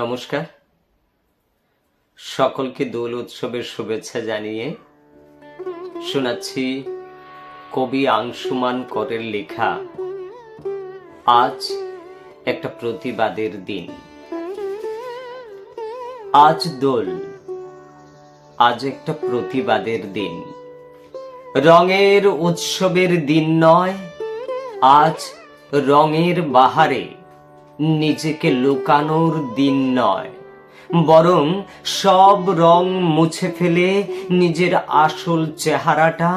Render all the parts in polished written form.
নমস্কার, সকলকে দোল উৎসবের শুভেচ্ছা জানিয়ে শোনাচ্ছি কবি আংশুমান করের লেখা আজ একটা প্রতিবাদের দিন। আজ দোল, আজ একটা প্রতিবাদের দিন। রঙের উৎসবের দিন নয়, আজ রঙের বাহারে নিজেকে লুকানোর দিন নয়, বরং সব রং মুছে ফেলে নিজের আসল চেহারাটা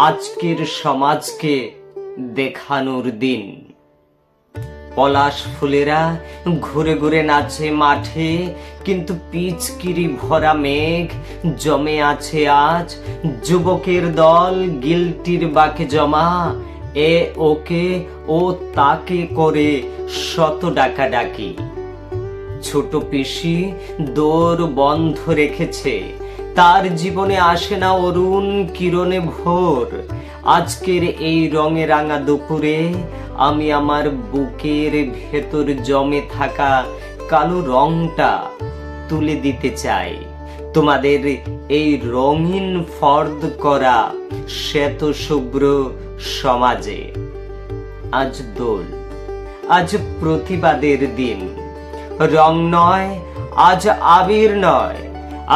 আজকের সমাজকে দেখানোর দিন। পলাশ ফুলেরা ঘুরে ঘুরে নাচে মাঠে, কিন্তু পিচকিরি ভরা মেঘ জমে আছে আজ। যুবকের দল গিলটির বাকে জমা, এ ওকে ও তাকে করে শত ডাকাডাকি। ছোট পিসি দোর বন্ধ রেখেছে, তার জীবনে আসে না অরুণ কিরণে ভোর। আজকের এই রঙে রাঙা দুপুরে আমি আমার বুকের ভেতর জমে থাকা কালো রংটা তুলে দিতে চাই তোমাদের এই রঙিন ফর্দ করা শ্বেত শুভ্র সমাজে। আজ দোল, আজ প্রতিবাদের দিন। রং নয়, আজ আবির নয়,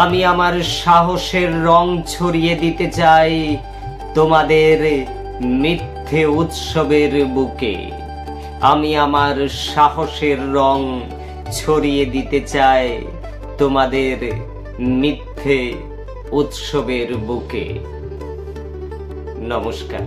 আমি আমার সাহসের রং ছড়িয়ে দিতে চাই তোমাদের মিথ্যে উৎসবের বুকে। আমি আমার সাহসের রং ছড়িয়ে দিতে চাই তোমাদের মিথ্যে উৎসবের বুকে। নমস্কার।